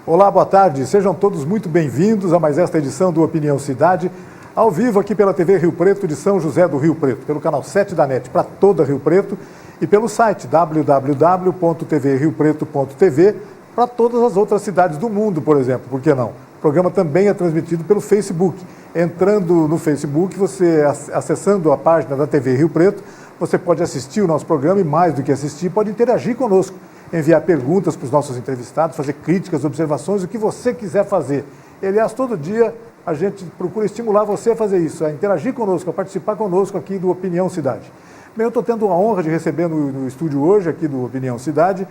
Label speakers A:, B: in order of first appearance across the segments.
A: Olá, boa tarde. Sejam todos muito bem-vindos a mais esta edição do Opinião Cidade, ao vivo aqui pela TV Rio Preto de São José do Rio Preto, pelo canal 7 da NET para toda Rio Preto e pelo site www.tvriopreto.tv para todas as outras cidades do mundo, por exemplo, por que não? O programa também é transmitido pelo Facebook. Entrando no Facebook, você acessando a página da TV Rio Preto, você pode assistir o nosso programa e, mais do que assistir, pode interagir conosco, enviar perguntas para os nossos entrevistados, fazer críticas, observações, o que você quiser fazer. Aliás, todo dia a gente procura estimular você a fazer isso, a interagir conosco, a participar conosco aqui do Opinião Cidade. Bem, eu estou tendo a honra de receber no estúdio hoje, aqui do Opinião Cidade,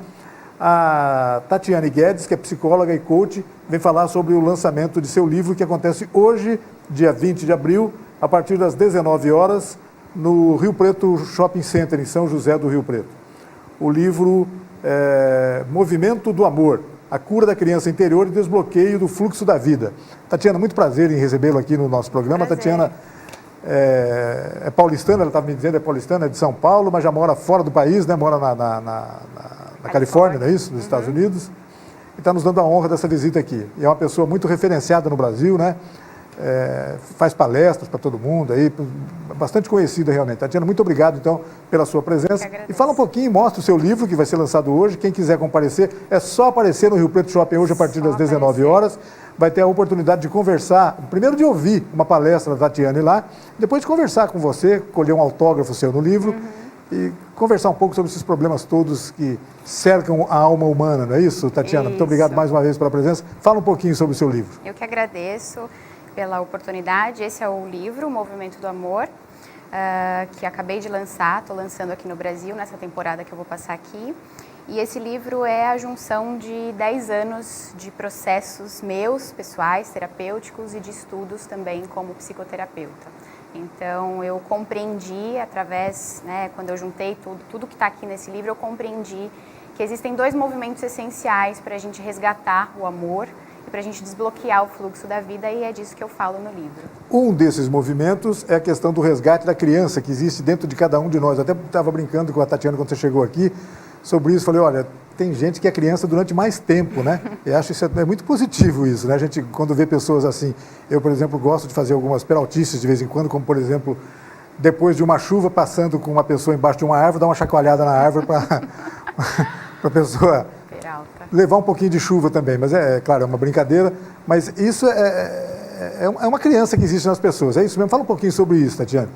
A: a Tatiane Guedes, que é psicóloga e coach, vem falar sobre o lançamento de seu livro, que acontece hoje, dia 20 de abril, a partir das 19 horas, no Rio Preto Shopping Center, em São José do Rio Preto. O livro Movimento do Amor, a cura da criança interior e desbloqueio do fluxo da vida. Tatiana, muito prazer em recebê-la aqui no nosso programa.
B: Prazer.
A: Tatiana é paulistana, ela estava me dizendo, é paulistana, é de São Paulo, mas já mora fora do país, né? Mora na Califórnia, não é isso? Nos Estados Unidos. E está nos dando a honra dessa visita aqui. E é uma pessoa muito referenciada no Brasil, né? Faz palestras para todo mundo, aí, bastante conhecida realmente. Tatiana, muito obrigado, então, pela sua presença. E fala um pouquinho, mostra o seu livro, que vai ser lançado hoje. Quem quiser comparecer, é só aparecer no Rio Preto Shopping hoje, a partir das 19 horas. Vai ter a oportunidade de conversar, primeiro de ouvir uma palestra da Tatiane lá, depois de conversar com você, colher um autógrafo seu no livro, e conversar um pouco sobre esses problemas todos que cercam a alma humana, não é isso, Tatiana?
B: Isso.
A: Muito obrigado mais uma vez pela presença. Fala um pouquinho sobre o seu livro.
B: Eu que agradeço pela oportunidade. Esse é o livro, O Movimento do Amor, que acabei de lançar, estou lançando aqui no Brasil, nessa temporada que eu vou passar aqui. E esse livro é a junção de 10 anos de processos meus, pessoais, terapêuticos e de estudos também como psicoterapeuta. Então, eu compreendi através, quando eu juntei tudo que está aqui nesse livro, eu compreendi que existem dois movimentos essenciais para a gente resgatar o amor e para a gente desbloquear o fluxo da vida, e é disso que eu falo no livro.
A: Um desses movimentos é a questão do resgate da criança, que existe dentro de cada um de nós. Eu até estava brincando com a Tatiana quando você chegou aqui sobre isso. Falei, olha, tem gente que é criança durante mais tempo, né? Eu acho isso é muito positivo isso, né? A gente, quando vê pessoas assim, eu, por exemplo, gosto de fazer algumas peraltices de vez em quando, como, por exemplo, depois de uma chuva, passando com uma pessoa embaixo de uma árvore, dar uma chacoalhada na árvore para a pessoa levar um pouquinho de chuva também, mas claro, é uma brincadeira, mas isso é uma criança que existe nas pessoas, é isso mesmo? Fala um pouquinho sobre isso, Tatiana.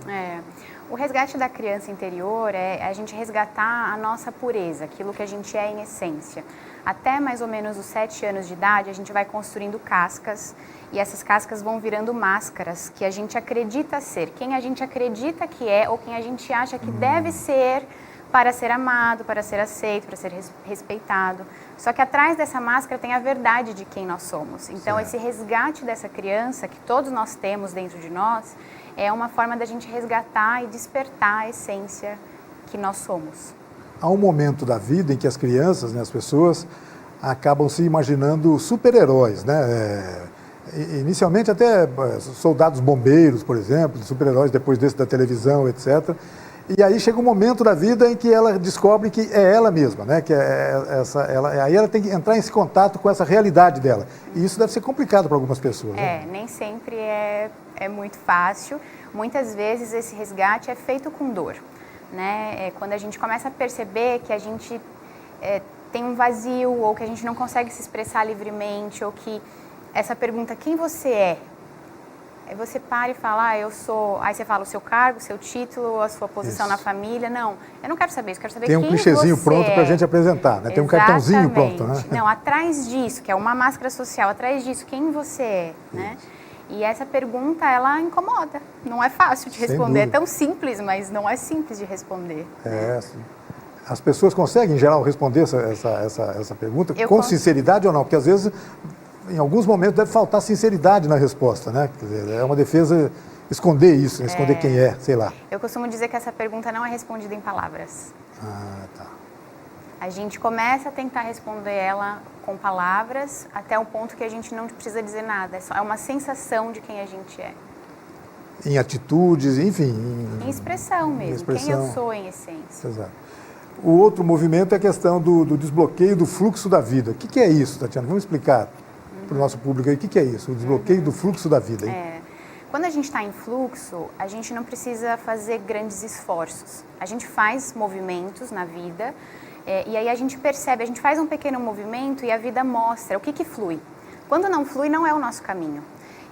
B: O resgate da criança interior é a gente resgatar a nossa pureza, aquilo que a gente é em essência. Até mais ou menos os 7 anos de idade, a gente vai construindo cascas, e essas cascas vão virando máscaras que a gente acredita ser, quem a gente acredita que é, ou quem a gente acha que deve ser, para ser amado, para ser aceito, para ser respeitado. Só que atrás dessa máscara tem a verdade de quem nós somos. Então, esse resgate dessa criança, que todos nós temos dentro de nós, é uma forma da gente resgatar e despertar a essência que nós somos.
A: Há um momento da vida em que as crianças, né, as pessoas, acabam se imaginando super-heróis, né? Inicialmente até soldados bombeiros, por exemplo, super-heróis depois desse da televisão, etc. E aí chega um momento da vida em que ela descobre que é ela mesma, né? Que aí ela tem que entrar em esse contato com essa realidade dela. E isso deve ser complicado para algumas pessoas. Né?
B: Nem sempre é muito fácil. Muitas vezes esse resgate é feito com dor, né? Quando a gente começa a perceber que a gente tem um vazio, ou que a gente não consegue se expressar livremente, ou que essa pergunta, quem você é? Aí você para e fala, eu sou... Aí você fala o seu cargo, o seu título, a sua posição na família. Não, eu não quero saber isso, quero saber quem você é.
A: Tem um clichêzinho pronto para a gente apresentar, né? Tem um cartãozinho pronto, né?
B: Não, atrás disso, que é uma máscara social, atrás disso, quem você é, né? E essa pergunta, ela incomoda. Não é fácil de responder, é tão simples, mas não é simples de responder.
A: Sim. As pessoas conseguem, em geral, responder essa pergunta com sinceridade ou não? Porque, às vezes, em alguns momentos, deve faltar sinceridade na resposta, né? Quer dizer, é uma defesa esconder isso, esconder quem é, sei lá.
B: Eu costumo dizer que essa pergunta não é respondida em palavras.
A: Tá.
B: A gente começa a tentar responder ela com palavras até o ponto que a gente não precisa dizer nada. É uma sensação de quem a gente é.
A: Em atitudes, enfim.
B: Em expressão mesmo, quem eu sou em essência.
A: Exato. O outro movimento é a questão do desbloqueio do fluxo da vida. O que é isso, Tatiana? Vamos explicar. para o nosso público aí, o que é isso? O desbloqueio do fluxo da vida, hein?
B: Quando a gente está em fluxo, a gente não precisa fazer grandes esforços. A gente faz movimentos na vida e aí a gente percebe, a gente faz um pequeno movimento e a vida mostra o que flui. Quando não flui, não é o nosso caminho.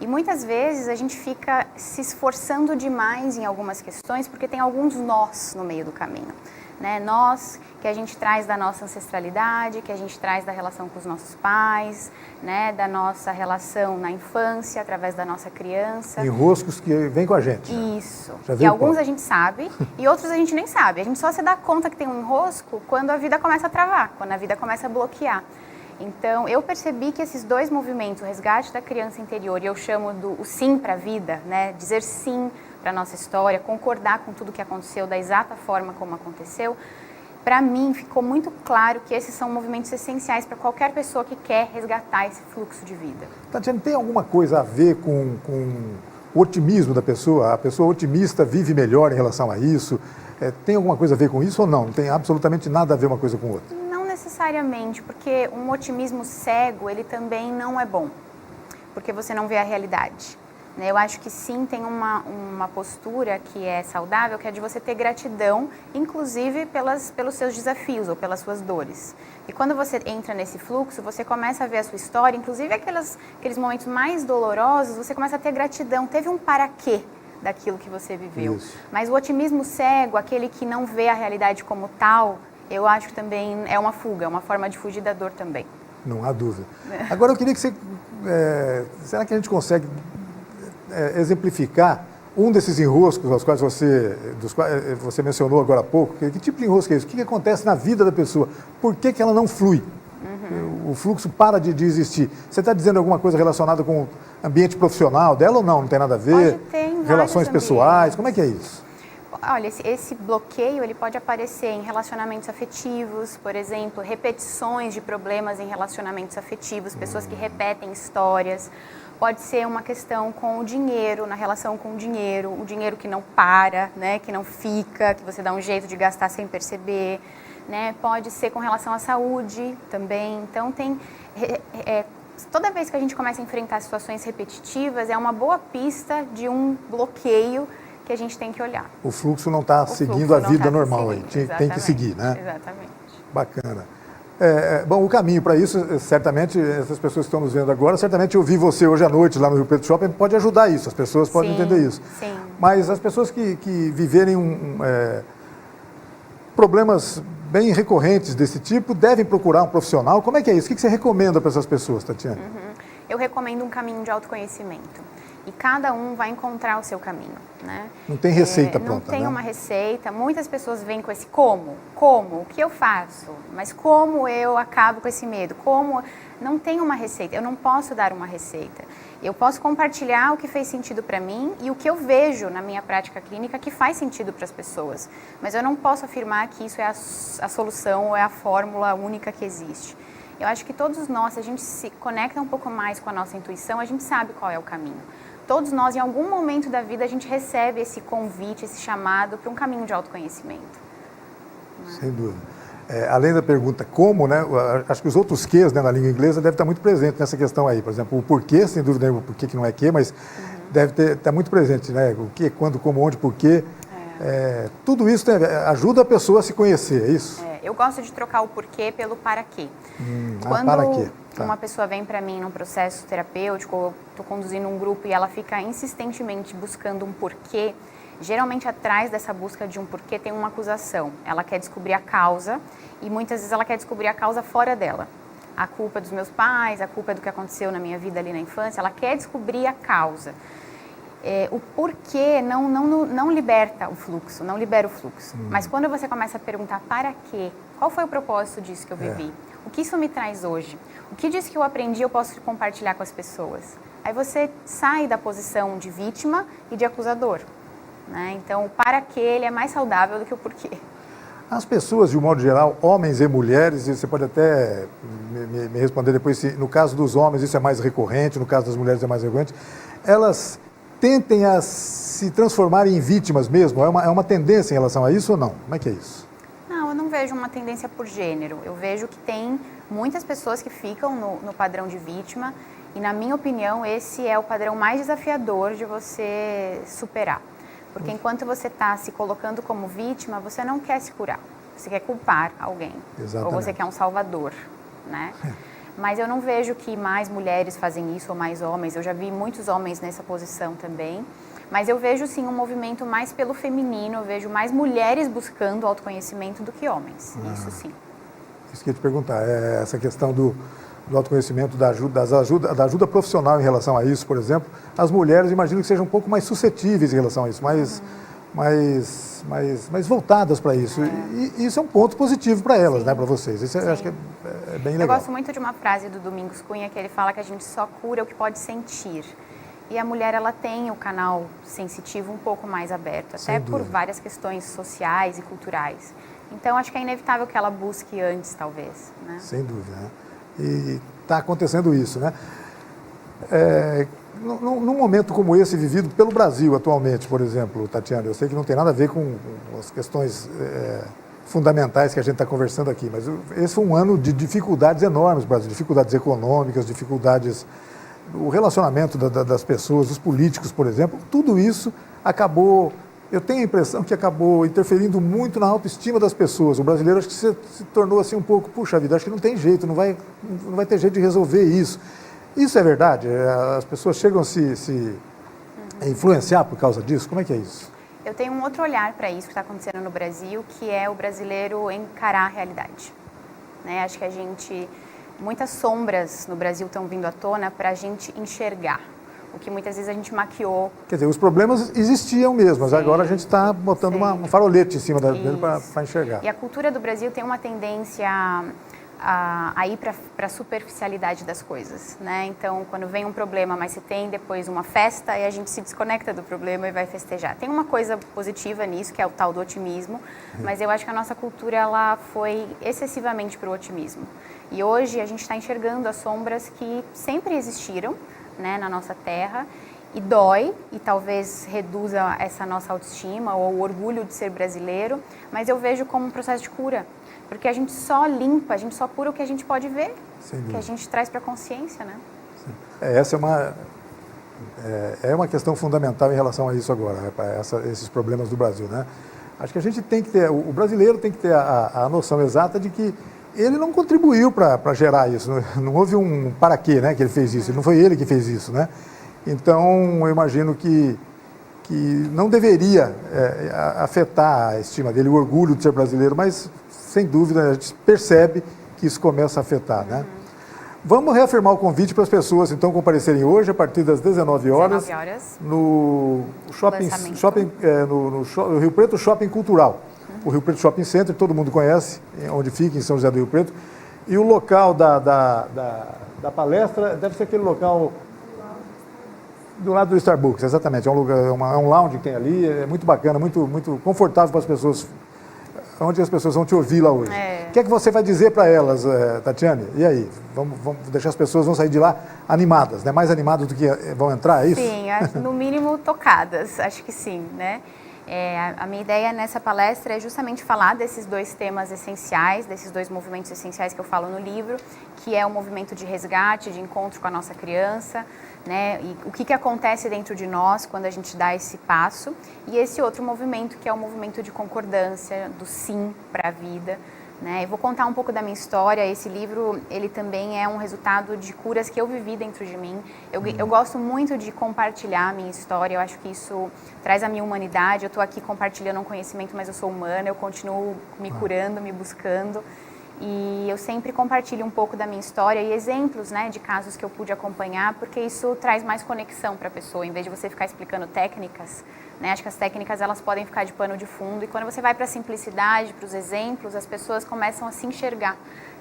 B: E muitas vezes a gente fica se esforçando demais em algumas questões porque tem alguns nós no meio do caminho. Né? Nós que a gente traz da nossa ancestralidade, que a gente traz da relação com os nossos pais, né? Da nossa relação na infância, através da nossa criança.
A: Enroscos que vêm com a gente.
B: Isso. E alguns a gente sabe e outros a gente nem sabe. A gente só se dá conta que tem um enrosco quando a vida começa a travar, quando a vida começa a bloquear. Então, eu percebi que esses dois movimentos, o resgate da criança interior e eu chamo o sim para a vida, né? Dizer sim para a nossa história, concordar com tudo que aconteceu da exata forma como aconteceu, para mim ficou muito claro que esses são movimentos essenciais para qualquer pessoa que quer resgatar esse fluxo de vida.
A: Tatiana, tem alguma coisa a ver com o otimismo da pessoa? A pessoa otimista vive melhor em relação a isso? Tem alguma coisa a ver com isso ou não? Não tem absolutamente nada a ver uma coisa com outra?
B: Não necessariamente, porque um otimismo cego, ele também não é bom, porque você não vê a realidade. Eu acho que sim, tem uma postura que é saudável, que é de você ter gratidão, inclusive pelos seus desafios ou pelas suas dores. E quando você entra nesse fluxo, você começa a ver a sua história, inclusive aqueles momentos mais dolorosos, você começa a ter gratidão. Teve um para quê daquilo que você viveu.
A: Isso.
B: Mas o otimismo cego, aquele que não vê a realidade como tal, eu acho que também é uma fuga, é uma forma de fugir da dor também.
A: Não há dúvida. Agora eu queria que você... será que a gente consegue... exemplificar um desses enroscos dos quais você mencionou agora há pouco? Que tipo de enrosco é isso? O que acontece na vida da pessoa? Por que ela não flui? O fluxo para de existir. Você está dizendo alguma coisa relacionada com o ambiente profissional dela ou não? Não tem nada a ver?
B: Pode ter em
A: relações pessoais? Como é que é isso?
B: Olha, esse bloqueio ele pode aparecer em relacionamentos afetivos, por exemplo, repetições de problemas em relacionamentos afetivos, pessoas que repetem histórias. Pode ser uma questão com o dinheiro, na relação com o dinheiro que não para, né, que não fica, que você dá um jeito de gastar sem perceber, né? Pode ser com relação à saúde também. Então, toda vez que a gente começa a enfrentar situações repetitivas, é uma boa pista de um bloqueio que a gente tem que olhar.
A: O fluxo não está seguindo a vida normal aí, tem que seguir, né?
B: Exatamente.
A: Bacana. Bom, o caminho para isso, certamente, essas pessoas que estão nos vendo agora, certamente ouvir você hoje à noite lá no Rio Preto Shopping pode ajudar isso, as pessoas podem entender isso.
B: Sim.
A: Mas as pessoas que viverem problemas bem recorrentes desse tipo devem procurar um profissional. Como é que é isso? O que você recomenda para essas pessoas, Tatiana?
B: Eu recomendo um caminho de autoconhecimento. E cada um vai encontrar o seu caminho, né?
A: Não tem receita pronta,
B: Não tem
A: né?
B: uma receita. Muitas pessoas vêm com esse como, o que eu faço? Mas como eu acabo com esse medo? Como? Não tem uma receita, eu não posso dar uma receita. Eu posso compartilhar o que fez sentido para mim e o que eu vejo na minha prática clínica que faz sentido para as pessoas. Mas eu não posso afirmar que isso é a solução ou é a fórmula única que existe. Eu acho que todos nós, se a gente se conecta um pouco mais com a nossa intuição, a gente sabe qual é o caminho. Todos nós, em algum momento da vida, a gente recebe esse convite, esse chamado para um caminho de autoconhecimento.
A: Sem dúvida. Além da pergunta como, né, acho que os outros quês, né, na língua inglesa devem estar muito presentes nessa questão aí. Por exemplo, o porquê, sem dúvida nenhuma, o porquê que não é que, mas deve estar muito presente, né? O que, quando, como, onde, porquê. Tudo isso ajuda a pessoa a se conhecer, é isso?
B: Eu gosto de trocar o porquê pelo para quê.
A: Para quê? Tá.
B: Uma pessoa vem para mim num processo terapêutico, eu estou conduzindo um grupo e ela fica insistentemente buscando um porquê, geralmente atrás dessa busca de um porquê tem uma acusação. Ela quer descobrir a causa e muitas vezes ela quer descobrir a causa fora dela. A culpa é dos meus pais, a culpa é do que aconteceu na minha vida ali na infância, ela quer descobrir a causa. O porquê não liberta o fluxo, não libera o fluxo. Mas quando você começa a perguntar para quê, qual foi o propósito disso que eu vivi? O que isso me traz hoje? O que disso que eu aprendi eu posso compartilhar com as pessoas? Aí você sai da posição de vítima e de acusador. Né? Então, o para quê ele é mais saudável do que o porquê.
A: As pessoas, de um modo geral, homens e mulheres, e você pode até me responder depois se no caso dos homens isso é mais recorrente, no caso das mulheres é mais recorrente, elas tentem a se transformarem em vítimas mesmo? É uma tendência em relação a isso ou não? Como é que é isso?
B: Não, eu não vejo uma tendência por gênero. Eu vejo que tem muitas pessoas que ficam no padrão de vítima E, na minha opinião, esse é o padrão mais desafiador de você superar. Porque enquanto você está se colocando como vítima, você não quer se curar. Você quer culpar alguém.
A: Exatamente.
B: Ou você quer um salvador, né? Mas eu não vejo que mais mulheres fazem isso ou mais homens. Eu já vi muitos homens nessa posição também. Mas eu vejo, sim, um movimento mais pelo feminino. Eu vejo mais mulheres buscando autoconhecimento do que homens. Isso sim.
A: Isso que eu ia te perguntar. Essa questão do autoconhecimento, da ajuda profissional em relação a isso, por exemplo. As mulheres, imagino que sejam um pouco mais suscetíveis em relação a isso, mais voltadas para isso. E isso é um ponto positivo para elas, né, para vocês. Isso eu acho que é bem legal.
B: Eu gosto muito de uma frase do Domingos Cunha, que ele fala que a gente só cura o que pode sentir. E a mulher, ela tem o canal sensitivo um pouco mais aberto, até por várias questões sociais e culturais. Então, acho que é inevitável que ela busque antes, talvez. Né?
A: Sem dúvida. Né? E está acontecendo isso, né? Num momento como esse vivido pelo Brasil atualmente, por exemplo, Tatiana, eu sei que não tem nada a ver com as questões fundamentais que a gente está conversando aqui, mas esse foi um ano de dificuldades enormes no Brasil, dificuldades econômicas, dificuldades do relacionamento das pessoas, dos políticos, por exemplo. Tudo isso acabou, eu tenho a impressão que acabou interferindo muito na autoestima das pessoas. O brasileiro acho que se tornou assim um pouco, puxa vida, acho que não tem jeito, não vai ter jeito de resolver isso. Isso é verdade? As pessoas chegam a se influenciar por causa disso? Como é que é isso?
B: Eu tenho um outro olhar para isso que está acontecendo no Brasil, que é o brasileiro encarar a realidade. Né? Acho que muitas sombras no Brasil estão vindo à tona para a gente enxergar, o que muitas vezes a gente maquiou.
A: Quer dizer, os problemas existiam mesmo, mas agora a gente está botando um farolete em cima dele para enxergar.
B: E a cultura do Brasil tem uma tendência a ir para a superficialidade das coisas, né? Então, quando vem um problema, mas você tem depois uma festa e a gente se desconecta do problema e vai festejar. Tem uma coisa positiva nisso, que é o tal do otimismo, mas eu acho que a nossa cultura ela foi excessivamente para o otimismo. E hoje a gente está enxergando as sombras que sempre existiram, né, na nossa terra, e dói, e talvez reduza essa nossa autoestima ou o orgulho de ser brasileiro, mas eu vejo como um processo de cura. Porque a gente só limpa, a gente só cura o que a gente pode ver, que a gente traz para a consciência, né?
A: Essa é uma questão fundamental em relação a isso agora, esses problemas do Brasil, né? Acho que a gente tem que ter, o brasileiro tem que ter a noção exata de que ele não contribuiu para gerar isso, não houve um para quê, né, que ele fez isso, não foi ele que fez isso, né? Então, eu imagino que não deveria afetar a estima dele, o orgulho de ser brasileiro, mas sem dúvida, a gente percebe que isso começa a afetar, né? Vamos reafirmar o convite para as pessoas, então, comparecerem hoje, a partir das 19 horas, no no Rio Preto Shopping Cultural. O Rio Preto Shopping Center, todo mundo conhece, onde fica, em São José do Rio Preto. E o local da palestra deve ser aquele local do lado do Starbucks, exatamente. É um lugar, é um lounge que tem ali, é muito bacana, muito confortável para as pessoas, onde as pessoas vão te ouvir lá hoje. O que é que você vai dizer para elas, Tatiane? E aí? Vamos deixar as pessoas vão sair de lá animadas, né? Mais animadas do que vão entrar, é isso?
B: Sim, no mínimo tocadas, acho que sim, né? A minha ideia nessa palestra é justamente falar desses dois temas essenciais, desses dois movimentos essenciais que eu falo no livro, que é o movimento de resgate, de encontro com a nossa criança, né? E o que acontece dentro de nós quando a gente dá esse passo, e esse outro movimento que é o movimento de concordância, do sim para a vida. Né? Eu vou contar um pouco da minha história. Esse livro, ele também é um resultado de curas que eu vivi dentro de mim. Eu gosto muito de compartilhar a minha história, eu acho que isso traz a minha humanidade. Eu estou aqui compartilhando um conhecimento, mas eu sou humana, eu continuo me curando, me buscando. E eu sempre compartilho um pouco da minha história e exemplos, né, de casos que eu pude acompanhar, porque isso traz mais conexão para a pessoa, em vez de você ficar explicando técnicas. Né? Acho que as técnicas elas podem ficar de pano de fundo, e quando você vai para a simplicidade, para os exemplos, as pessoas começam a se enxergar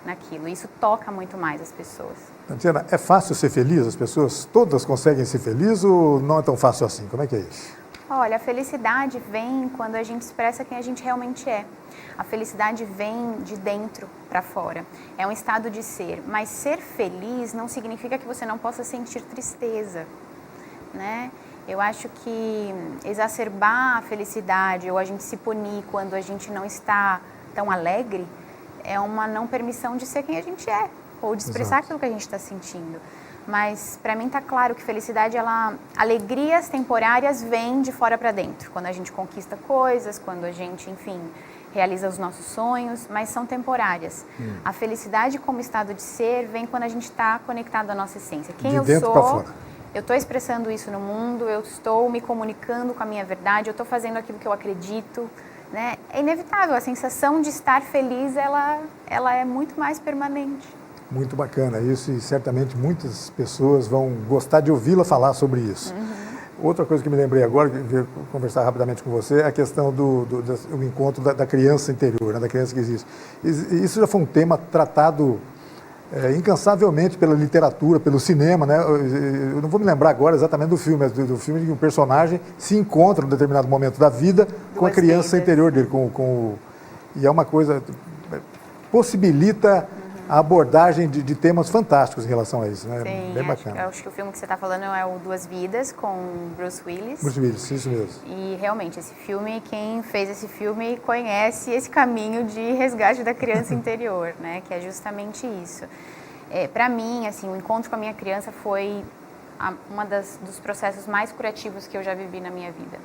B: naquilo. E isso toca muito mais as pessoas.
A: Tatiana, é fácil ser feliz? As pessoas todas conseguem ser felizes ou não é tão fácil assim? Como é que é isso?
B: Olha, a felicidade vem quando a gente expressa quem a gente realmente é. A felicidade vem de dentro para fora. É um estado de ser. Mas ser feliz não significa que você não possa sentir tristeza, né? Eu acho que exacerbar a felicidade ou a gente se punir quando a gente não está tão alegre é uma não permissão de ser quem a gente é, ou de expressar aquilo que a gente está sentindo. Mas para mim está claro que felicidade, alegrias temporárias vêm de fora para dentro. Quando a gente conquista coisas, quando a gente, enfim, realiza os nossos sonhos, mas são temporárias. A felicidade como estado de ser vem quando a gente está conectado à nossa essência. Quem eu sou, eu estou expressando isso no mundo, eu estou me comunicando com a minha verdade, eu estou fazendo aquilo que eu acredito. Né? É inevitável, a sensação de estar feliz, ela é muito mais permanente.
A: Muito bacana isso, e certamente muitas pessoas vão gostar de ouvi-la falar sobre isso. Outra coisa que me lembrei agora, que eu conversar rapidamente com você, é a questão do encontro da criança interior, né, da criança que existe. Isso já foi um tema tratado incansavelmente pela literatura, pelo cinema, né? Eu não vou me lembrar agora exatamente do filme, mas do filme em que um personagem se encontra em um determinado momento da vida com a criança interior dele. E é uma coisa, possibilita a abordagem de temas fantásticos em relação a isso, né?
B: Sim,
A: bem bacana.
B: Acho que o filme que você está falando é o Duas Vidas, com Bruce Willis.
A: Bruce Willis, isso mesmo.
B: E realmente, esse filme, quem fez esse filme conhece esse caminho de resgate da criança interior, né? Que é justamente isso. Para mim, assim, o encontro com a minha criança foi dos processos mais curativos que eu já vivi na minha vida.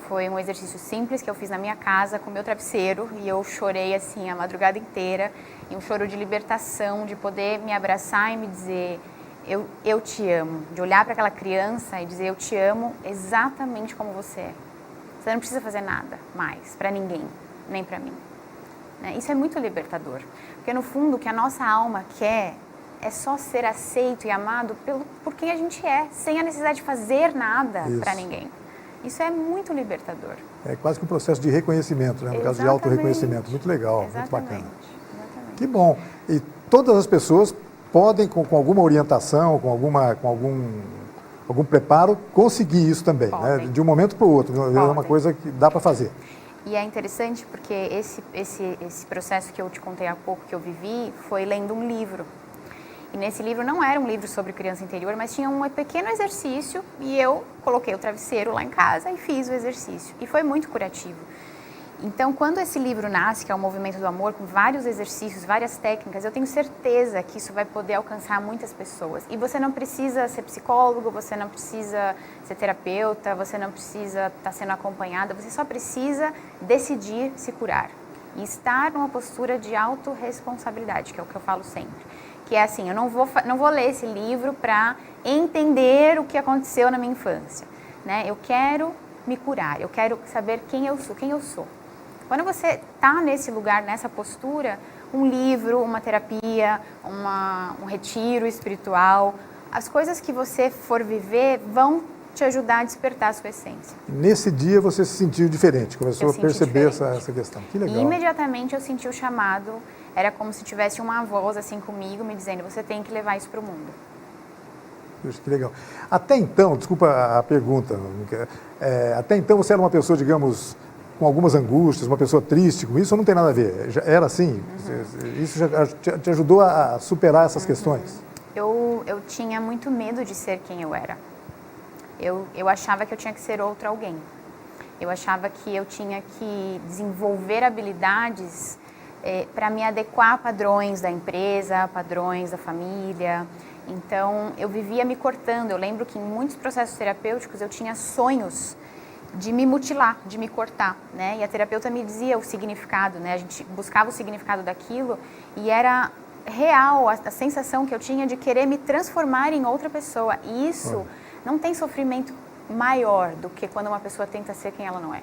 B: Foi um exercício simples que eu fiz na minha casa com meu travesseiro e eu chorei assim a madrugada inteira, e um choro de libertação, de poder me abraçar e me dizer eu te amo, de olhar para aquela criança e dizer eu te amo exatamente como você é. Você não precisa fazer nada mais para ninguém, nem para mim. Né? Isso é muito libertador, porque no fundo o que a nossa alma quer é só ser aceito e amado por quem a gente é, sem a necessidade de fazer nada para ninguém. Isso é muito libertador. É
A: quase que um processo de reconhecimento, né? No caso de autorreconhecimento. Muito legal, muito bacana. Exatamente. Que bom. E todas as pessoas podem, com alguma orientação, com algum preparo, conseguir isso também, né? De um momento para o outro. É uma coisa que dá para fazer.
B: E é interessante porque esse processo que eu te contei há pouco, que eu vivi, foi lendo um livro. E nesse livro não era um livro sobre criança interior, mas tinha um pequeno exercício e eu coloquei o travesseiro lá em casa e fiz o exercício. E foi muito curativo. Então, quando esse livro nasce, que é o Movimento do Amor, com vários exercícios, várias técnicas, eu tenho certeza que isso vai poder alcançar muitas pessoas. E você não precisa ser psicólogo, você não precisa ser terapeuta, você não precisa estar sendo acompanhada, você só precisa decidir se curar. E estar numa postura de autorresponsabilidade, que é o que eu falo sempre. Que é assim, eu não vou ler esse livro para entender o que aconteceu na minha infância, né? Eu quero me curar, eu quero saber quem eu sou. Quando você está nesse lugar, nessa postura, um livro, uma terapia, um retiro espiritual, as coisas que você for viver vão te ajudar a despertar a sua essência.
A: Nesse dia você se sentiu diferente, começou a perceber essa questão. Que legal.
B: E imediatamente eu senti o chamado, era como se tivesse uma voz assim comigo me dizendo, você tem que levar isso para o mundo.
A: Puxa, que legal. Até então, desculpa a pergunta, até então você era uma pessoa, digamos, com algumas angústias, uma pessoa triste com isso, ou não tem nada a ver? Já era assim? Isso já te ajudou a superar essas questões?
B: Eu tinha muito medo de ser quem eu era. Eu achava que eu tinha que ser outro alguém. Eu achava que eu tinha que desenvolver habilidades para me adequar a padrões da empresa, padrões da família. Então, eu vivia me cortando. Eu lembro que em muitos processos terapêuticos eu tinha sonhos de me mutilar, de me cortar, né? E a terapeuta me dizia o significado, né? A gente buscava o significado daquilo e era real a sensação que eu tinha de querer me transformar em outra pessoa. E isso não tem sofrimento maior do que quando uma pessoa tenta ser quem ela não é.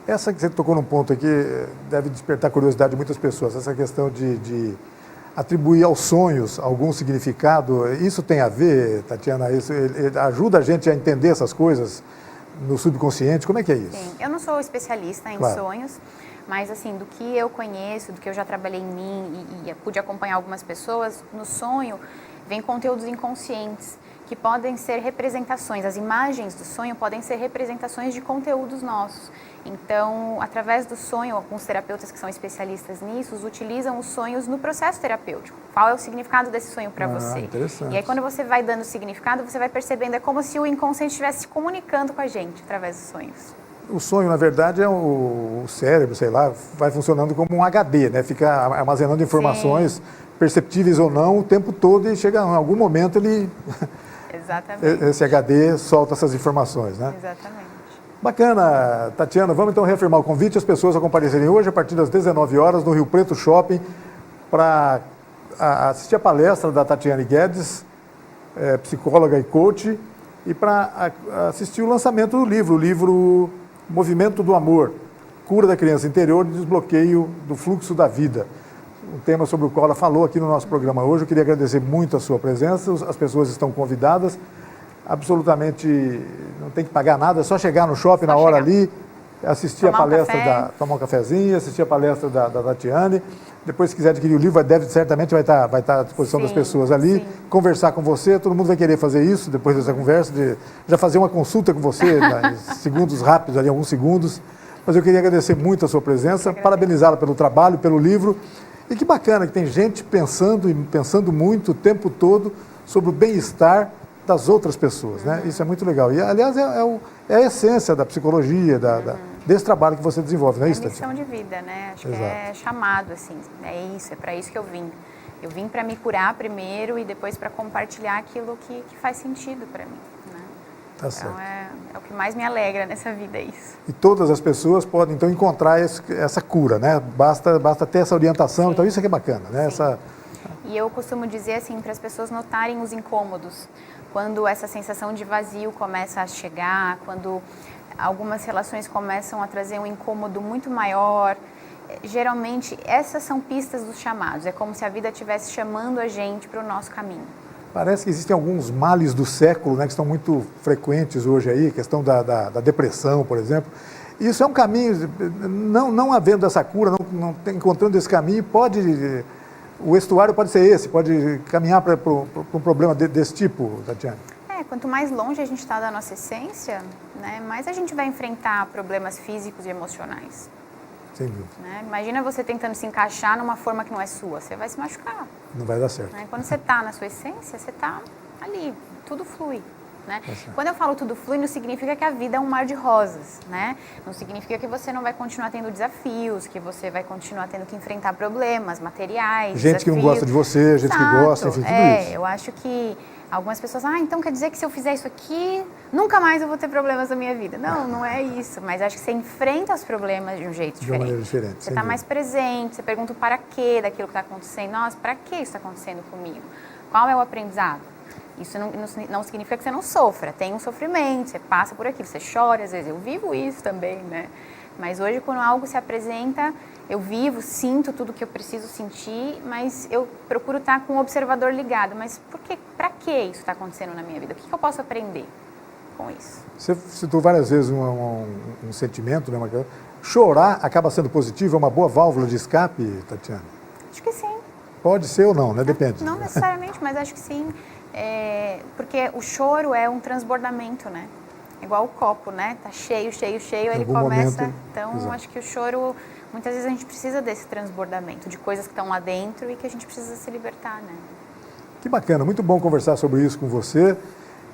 A: Essa que você tocou num ponto aqui deve despertar curiosidade de muitas pessoas, essa questão de atribuir aos sonhos algum significado. Isso tem a ver, Tatiana? Isso ajuda a gente a entender essas coisas no subconsciente? Como é que é isso?
B: Sim, eu não sou especialista em sonhos, mas assim, do que eu conheço, do que eu já trabalhei em mim e pude acompanhar algumas pessoas, no sonho vem conteúdos inconscientes que podem ser representações, as imagens do sonho podem ser representações de conteúdos nossos. Então, através do sonho, alguns terapeutas que são especialistas nisso, utilizam os sonhos no processo terapêutico. Qual é o significado desse sonho para você?
A: Interessante.
B: E aí, quando você vai dando significado, você vai percebendo, é como se o inconsciente estivesse se comunicando com a gente através dos sonhos.
A: O sonho, na verdade, é o cérebro, sei lá, vai funcionando como um HD, né? Fica armazenando informações, sim, perceptíveis ou não, o tempo todo, e chega em algum momento ele...
B: Exatamente.
A: Esse HD solta essas informações, né?
B: Exatamente.
A: Bacana, Tatiana. Vamos então reafirmar o convite, as pessoas a comparecerem hoje, a partir das 19 horas, no Rio Preto Shopping, para assistir a palestra da Tatiane Guedes, psicóloga e coach, e para assistir o lançamento do livro, o livro Movimento do Amor, Cura da Criança Interior e Desbloqueio do Fluxo da Vida. Um tema sobre o qual ela falou aqui no nosso programa hoje. Eu queria agradecer muito a sua presença, as pessoas estão convidadas, absolutamente não tem que pagar nada, é só chegar no shopping na hora ali, assistir a palestra, tomar um cafezinho, assistir a palestra da Tatiane. Depois, se quiser adquirir o livro, certamente vai estar à disposição, sim, das pessoas ali, sim, conversar com você. Todo mundo vai querer fazer isso depois dessa conversa, já fazer uma consulta com você, em segundos rápidos, ali, alguns segundos. Mas eu queria agradecer muito a sua presença, parabenizá-la pelo trabalho, pelo livro. E que bacana que tem gente pensando muito o tempo todo sobre o bem-estar das outras pessoas, né? Isso é muito legal. E, aliás, é a essência da psicologia, desse trabalho que você desenvolve, não é isso,
B: Tatiana? É missão de vida, né? Acho Exato. Que é chamado, assim, é para isso que eu vim. Eu vim para me curar primeiro e depois para compartilhar aquilo que faz sentido para mim, né?
A: Tá
B: então,
A: certo.
B: É o que mais me alegra nessa vida, é isso.
A: E todas as pessoas podem, então, encontrar essa cura, né? Basta ter essa orientação, sim, então isso é que é bacana, né?
B: E eu costumo dizer, assim, para as pessoas notarem os incômodos, quando essa sensação de vazio começa a chegar, quando algumas relações começam a trazer um incômodo muito maior, geralmente essas são pistas dos chamados, é como se a vida estivesse chamando a gente para o nosso caminho.
A: Parece que existem alguns males do século, né, que estão muito frequentes hoje aí, a questão da depressão, por exemplo. Isso é um caminho, não havendo essa cura, não encontrando esse caminho, o estuário pode ser esse, pode caminhar para um problema desse tipo, Tatiana?
B: Quanto mais longe a gente está da nossa essência, né, mais a gente vai enfrentar problemas físicos e emocionais.
A: Sem dúvida.
B: Né? Imagina você tentando se encaixar numa forma que não é sua, você vai se machucar.
A: Não vai dar certo.
B: Né? Quando você está na sua essência, você está ali, tudo flui. Né? Quando eu falo tudo flui, não significa que a vida é um mar de rosas, né? Não significa que você não vai continuar tendo desafios, que você vai continuar tendo que enfrentar problemas materiais,
A: gente que não gosta de você, gente que gosta, enfim, tudo isso.
B: Eu acho que algumas pessoas, então quer dizer que se eu fizer isso aqui, nunca mais eu vou ter problemas na minha vida. Não é isso, mas acho que você enfrenta os problemas de um jeito diferente.
A: De uma maneira diferente.
B: Você está mais presente, você pergunta o para quê daquilo que está acontecendo. Nossa, para que isso está acontecendo comigo? Qual é o aprendizado? Isso não significa que você não sofra, tem um sofrimento, você passa por aquilo, você chora, às vezes eu vivo isso também, né? Mas hoje, quando algo se apresenta, eu vivo, sinto tudo que eu preciso sentir, mas eu procuro estar com o observador ligado. Mas para que isso está acontecendo na minha vida? O que eu posso aprender com isso?
A: Você citou várias vezes um sentimento, né? Chorar acaba sendo positivo, é uma boa válvula de escape, Tatiana?
B: Acho que sim.
A: Pode ser ou não, né? Depende.
B: Não necessariamente, mas acho que sim. Porque o choro é um transbordamento, né? Igual o copo, né? Tá cheio, ele começa...
A: Momento,
B: então, exato. Acho que o choro, muitas vezes a gente precisa desse transbordamento, de coisas que estão lá dentro e que a gente precisa se libertar, né?
A: Que bacana, muito bom conversar sobre isso com você.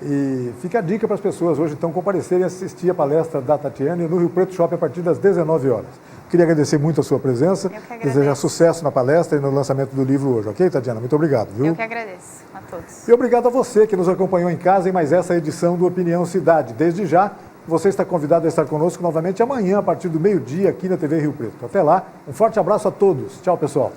A: E fica a dica para as pessoas hoje, então, comparecerem e assistir a palestra da Tatiane no Rio Preto Shopping a partir das 19 horas. Queria agradecer muito a sua presença, desejar sucesso na palestra e no lançamento do livro hoje, ok, Tatiana? Muito obrigado, viu?
B: Eu que agradeço a todos.
A: E obrigado a você que nos acompanhou em casa em mais essa edição do Opinião Cidade. Desde já, você está convidado a estar conosco novamente amanhã, a partir do meio-dia, aqui na TV Rio Preto. Até lá, um forte abraço a todos. Tchau, pessoal.